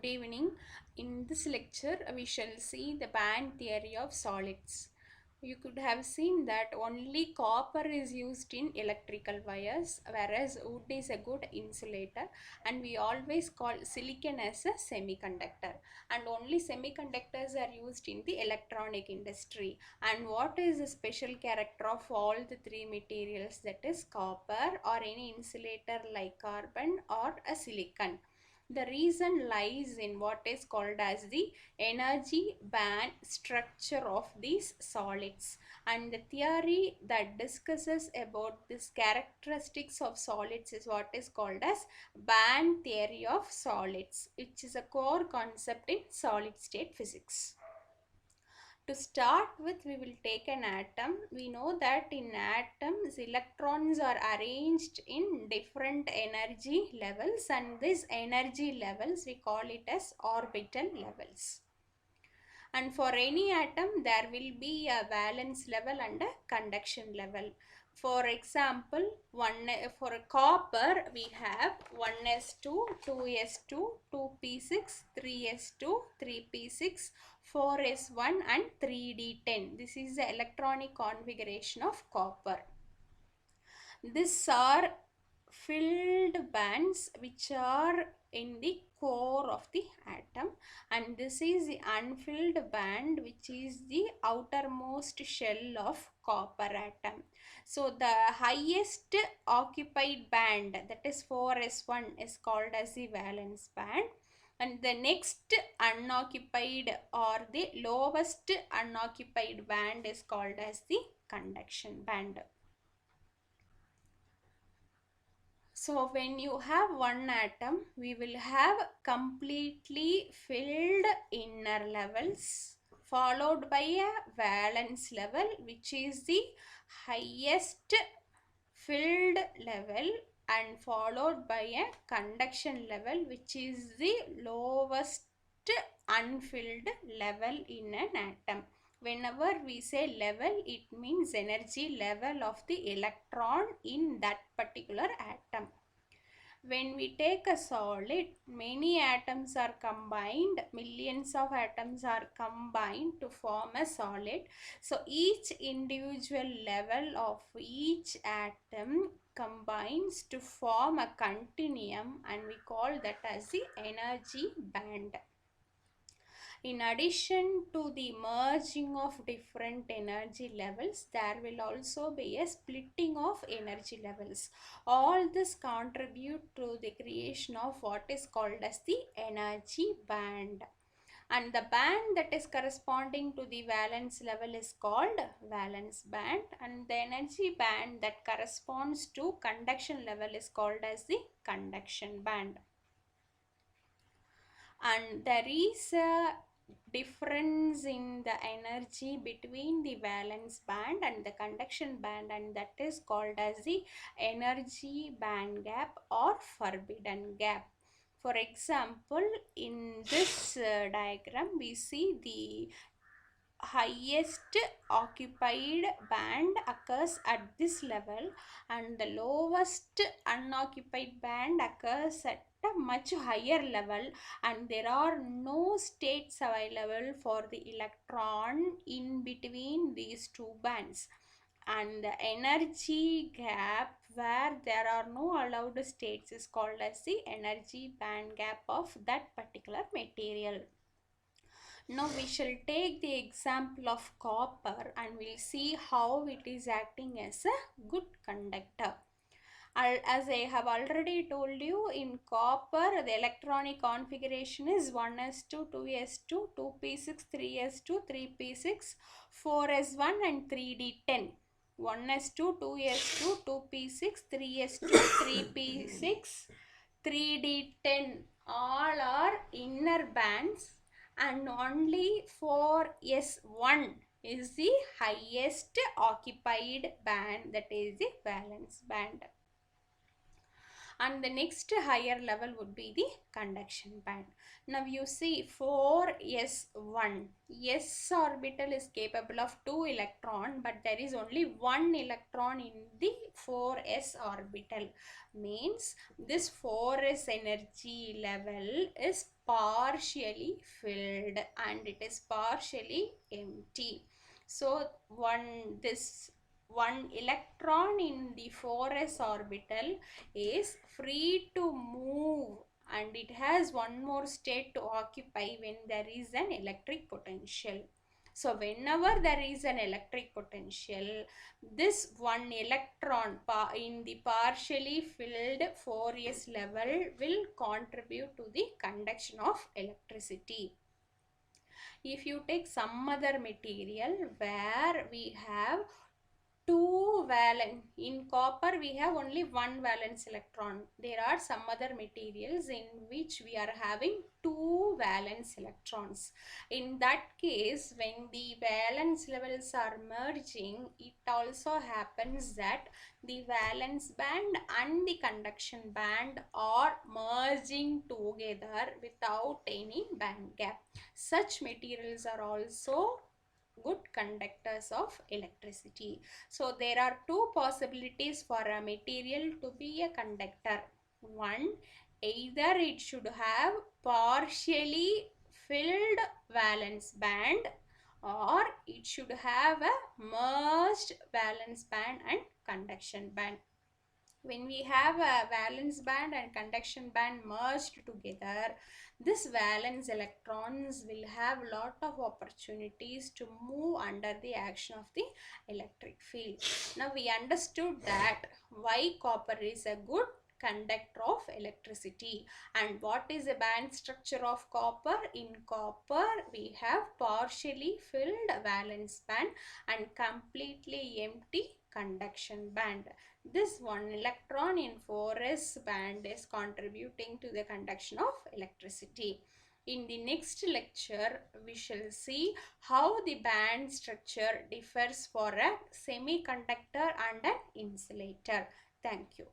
Good evening. In this lecture, we shall see the band theory of solids. You could have seen that only copper is used in electrical wires, whereas wood is a good insulator, and we always call silicon as a semiconductor. And only semiconductors are used in the electronic industry. And what is the special character of all the three materials, that is copper or any insulator like carbon or a silicon? The reason lies in what is called as the energy band structure of these solids, and the theory that discusses about these characteristics of solids is what is called as band theory of solids, which is a core concept in solid state physics. To start with, we will take an atom. We know that in atoms, electrons are arranged in different energy levels, and these energy levels we call it as orbital levels. And for any atom, there will be a valence level and a conduction level. For example, for a copper we have 1s2, 2s2, 2p6, 3s2, 3p6, 4s1 and 3d10. This is the electronic configuration of copper. These are filled bands which are in the core of the atom, and this is the unfilled band which is the outermost shell of copper atom. So the highest occupied band, that is 4s1, is called as the valence band, and the next unoccupied or the lowest unoccupied band is called as the conduction band. So when you have one atom, we will have completely filled inner levels followed by a valence level, which is the highest filled level, and followed by a conduction level, which is the lowest unfilled level in an atom. Whenever we say level, it means energy level of the electron in that particular atom. When we take a solid, many atoms are combined, millions of atoms are combined to form a solid. So each individual level of each atom combines to form a continuum, and we call that as the energy band. In addition to the merging of different energy levels, there will also be a splitting of energy levels. All this contribute to the creation of what is called as the energy band. And the band that is corresponding to the valence level is called valence band, and the energy band that corresponds to conduction level is called as the conduction band. And there is a difference in the energy between the valence band and the conduction band, and that is called as the energy band gap or forbidden gap. For example, in this diagram we see the highest occupied band occurs at this level, and the lowest unoccupied band occurs at a much higher level, and there are no states available for the electron in between these two bands. And the energy gap where there are no allowed states is called as the energy band gap of that particular material. Now we shall take the example of copper, and we'll see how it is acting as a good conductor. As I have already told you, in copper the electronic configuration is 1s2, 2s2, 2p6, 3s2, 3p6, 4s1 and 3d10. 1s2, 2s2, 2p6, 3s2, 3p6, 3d10 all are inner bands, and only 4s1 is the highest occupied band, that is the valence band. and the next higher level would be the conduction band. Now you see 4s1. S orbital is capable of 2 electron, but there is only 1 electron in the 4s orbital. Means this 4s energy level is partially filled and it is partially empty. So one electron in the 4s orbital is free to move, and it has one more state to occupy when there is an electric potential. So whenever there is an electric potential, this one electron in the partially filled 4s level will contribute to the conduction of electricity. If you take some other material where we have two valence, in copper we have only one valence electron. There are some other materials in which we are having two valence electrons. In that case, when the valence levels are merging, it also happens that the valence band and the conduction band are merging together without any band gap. Such materials are also good conductors of electricity. So there are two possibilities for a material to be a conductor. One, either it should have partially filled valence band, or it should have a merged valence band and conduction band. When we have a valence band and conduction band merged together, this valence electrons will have lot of opportunities to move under the action of the electric field. Now we understood that why copper is a good conductor of electricity. And what is the band structure of copper? In copper we have partially filled valence band and completely empty conduction band. This one electron in 4s band is contributing to the conduction of electricity. In the next lecture, we shall see how the band structure differs for a semiconductor and an insulator. Thank you.